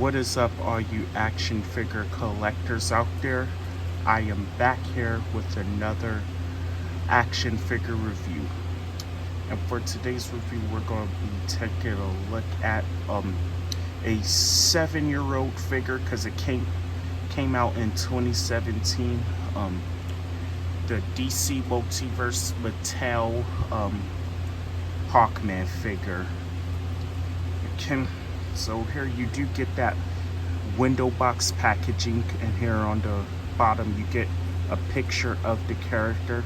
What is up, all you action figure collectors out there? I am back here with another action figure review. And for today's review, we're going to be taking a look at a 7-year-old figure because it came out in 2017. The DC Multiverse Mattel Hawkman figure. So here you do get that window box packaging, and here on the bottom you get a picture of the character.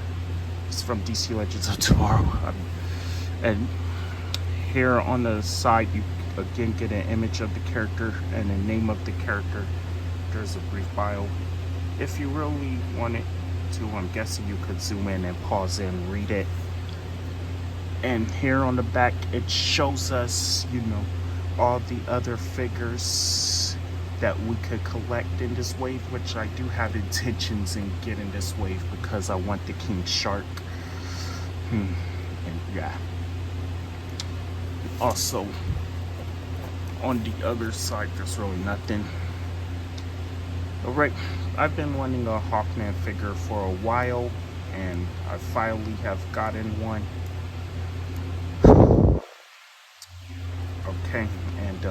It's from DC Legends of Tomorrow. And here on the side you again get an image of the character and the name of the character. There's a brief bio. If you really wanted to, I'm guessing you could zoom in and pause and read it. And here on the back it shows us, all the other figures that we could collect in this wave, which I do have intentions in getting this wave because I want the King Shark. And yeah. Also, on the other side, there's really nothing. Alright, I've been wanting a Hawkman figure for a while, and I finally have gotten one. Okay, and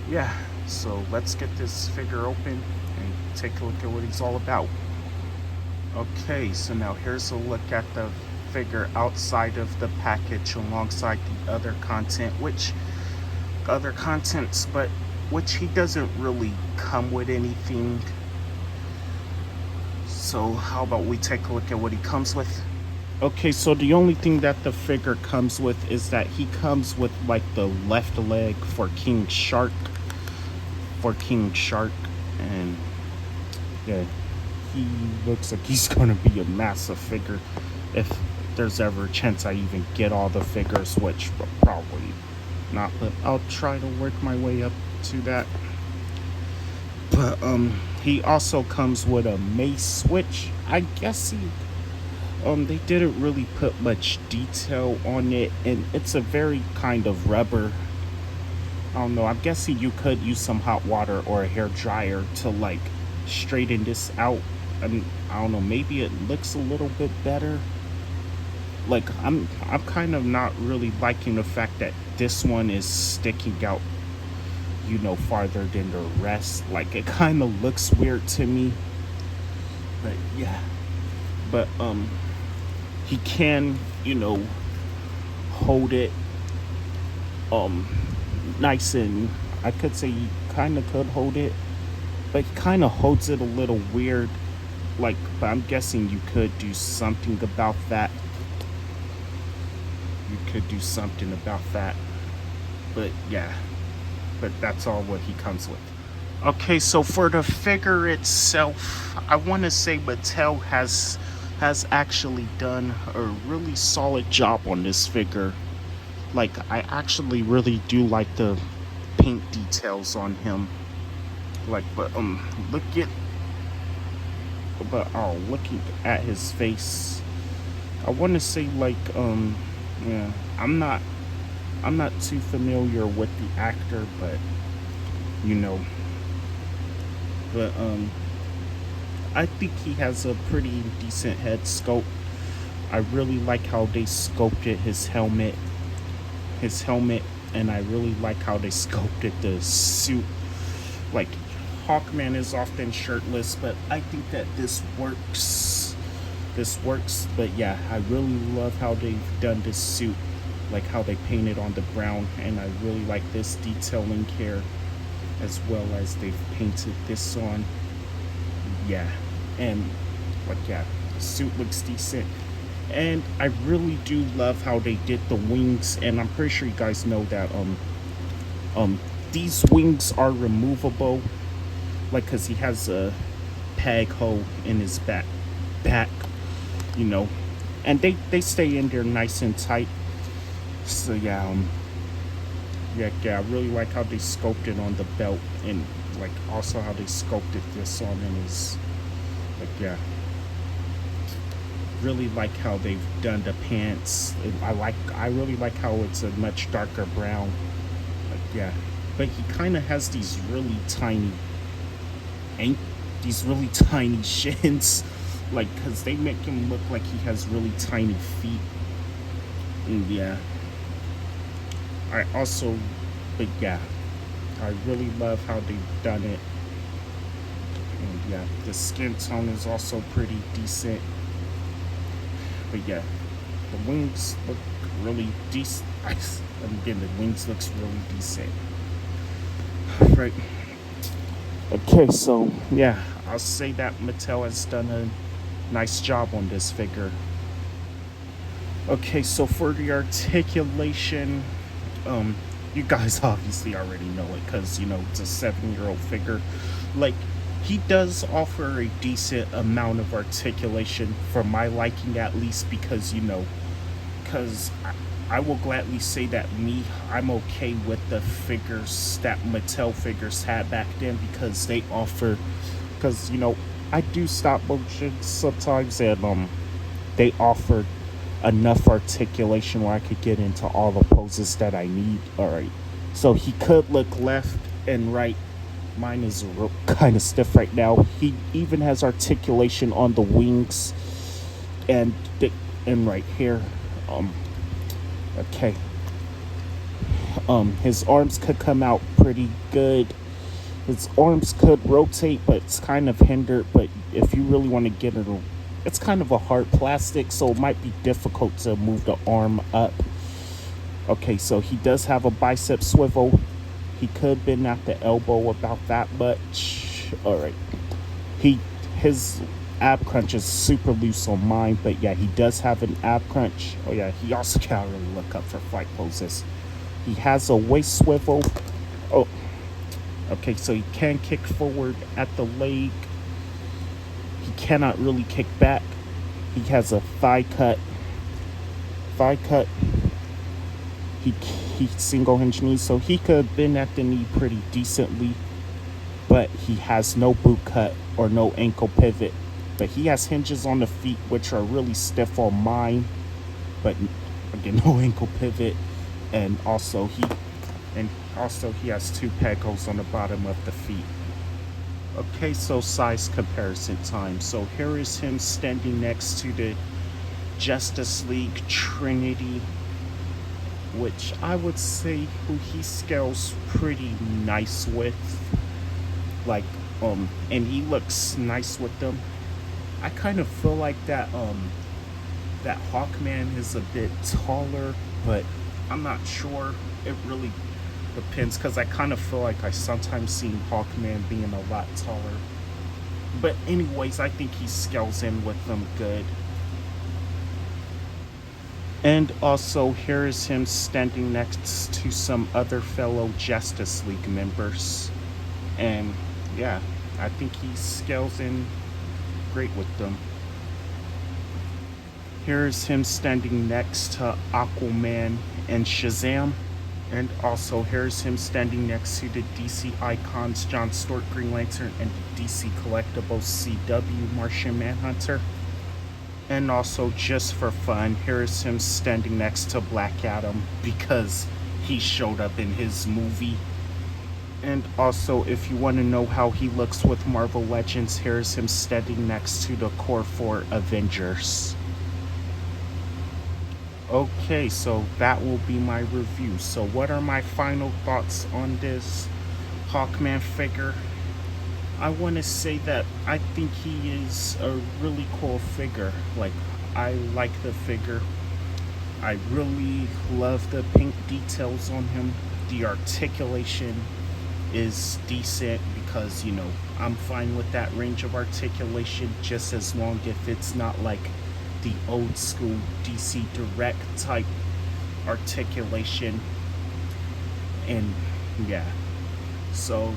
yeah, so let's get this figure open and take a look at what he's all about. Okay, so now here's a look at the figure outside of the package alongside the other content, which he doesn't really come with anything. So how about we take a look at what he comes with? Okay, so the only thing that the figure comes with is that he comes with like the left leg for King Shark. And yeah, he looks like he's gonna be a massive figure if there's ever a chance I even get all the figures, which probably not, but I'll try to work my way up to that. But he also comes with a mace, which I guess they didn't really put much detail on it, and it's a very kind of rubber. I don't know, I'm guessing you could use some hot water or a hair dryer to like straighten this out. And I don't know, maybe it looks a little bit better. Like I'm kind of not really liking the fact that this one is sticking out, farther than the rest. Like it kind of looks weird to me. But yeah. But he can, hold it nice, and I could say he kind of could hold it, but he kind of holds it a little weird. Like, but I'm guessing you could do something about that. But yeah, but that's all what he comes with. Okay, so for the figure itself, I want to say Mattel has actually done a really solid job on this figure. Like, I actually really do like the paint details on him. Like, but looking at his face, I want to say like yeah, I'm not too familiar with the actor, but but I think he has a pretty decent head sculpt. I really like how they sculpted his helmet, and I really like how they sculpted the suit. Like, Hawkman is often shirtless, but I think that this works. But yeah, I really love how they've done this suit, like how they painted on the ground, and I really like this detailing here, as well as they've painted this on. Yeah, and like, yeah, the suit looks decent. And I really do love how they did the wings, and I'm pretty sure you guys know that these wings are removable, like, cause he has a peg hole in his back, and they stay in there nice and tight. So yeah, I really like how they sculpted on the belt, and like also how they sculpted this on in his, like, yeah. Really like how they've done the pants. I really like how it's a much darker brown. Like, yeah, but he kind of has these really tiny ain't these really tiny shins, like, because they make him look like he has really tiny feet. And yeah, I also, but yeah, I really love how they've done it. And yeah, the skin tone is also pretty decent. But yeah, the wings look really decent. And again, the wings looks really decent. Right. Okay, so yeah, I'll say that Mattel has done a nice job on this figure. Okay, so for the articulation, um, you guys obviously already know it because it's a 7-year-old figure. Like, he does offer a decent amount of articulation for my liking, at least, because because I will gladly say that I'm okay with the figures that Mattel figures had back then, because they offer, because I do stop motion sometimes, and they offered enough articulation where I could get into all the poses that I need. All right, so he could look left and right. Mine is kind of stiff right now. He even has articulation on the wings and and right here. Um, okay. His arms could come out pretty good. His arms could rotate, but it's kind of hindered. But if you really want to get it, it's kind of a hard plastic, so it might be difficult to move the arm up. Okay, so he does have a bicep swivel. He could have been at the elbow about that much. All right. He his ab crunch is super loose on mine, but yeah, he does have an ab crunch. Oh yeah, he also can't really look up for fight poses. He has a waist swivel. Oh, okay, so he can kick forward at the leg. He cannot really kick back. He has a thigh cut. Thigh cut. He single hinge knee, so he could have been at the knee pretty decently, but he has no boot cut or no ankle pivot. But he has hinges on the feet, which are really stiff on mine, but again, no ankle pivot. And also he has 2 peg holes on the bottom of the feet. Okay, so size comparison time. So here is him standing next to the Justice League Trinity, which I would say who he scales pretty nice with. Like, and he looks nice with them. I kind of feel like that Hawkman is a bit taller, but I'm not sure. It really depends, because I kind of feel like I sometimes seen Hawkman being a lot taller. But anyways, I think he scales in with them good. And also, here is him standing next to some other fellow Justice League members. And yeah, I think he scales in great with them. Here's him standing next to Aquaman and Shazam. And also, here's him standing next to the DC icons John Stewart, Green Lantern, and the DC Collectibles CW Martian Manhunter. And also, just for fun, here's him standing next to Black Adam, because he showed up in his movie. And also, if you want to know how he looks with Marvel Legends, here's him standing next to the Core 4 Avengers. Okay, so that will be my review. So what are my final thoughts on this Hawkman figure? I want to say that I think he is a really cool figure. Like, I like the figure. I really love the pink details on him. The articulation is decent, because I'm fine with that range of articulation, just as long if it's not like the old school DC Direct type articulation. And yeah, so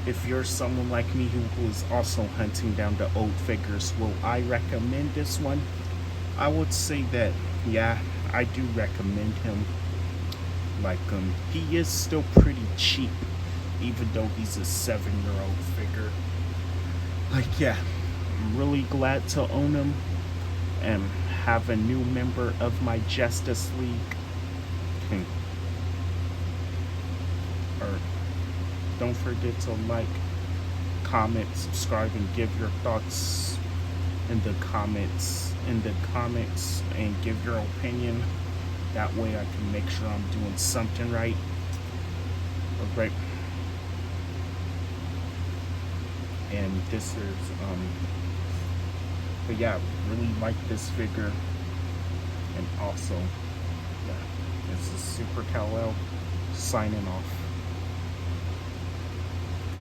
if you're someone like me who is also hunting down the old figures, will I recommend this one? I would say that, yeah, I do recommend him. Like, he is still pretty cheap, even though he's a 7-year-old figure. Like, yeah, I'm really glad to own him and have a new member of my Justice League. don't forget to like, comment, subscribe, and give your thoughts in the comments, and give your opinion. That way I can make sure I'm doing something right. Alright. And this is but yeah, really like this figure. And also, yeah, this is Super Kal-El signing off.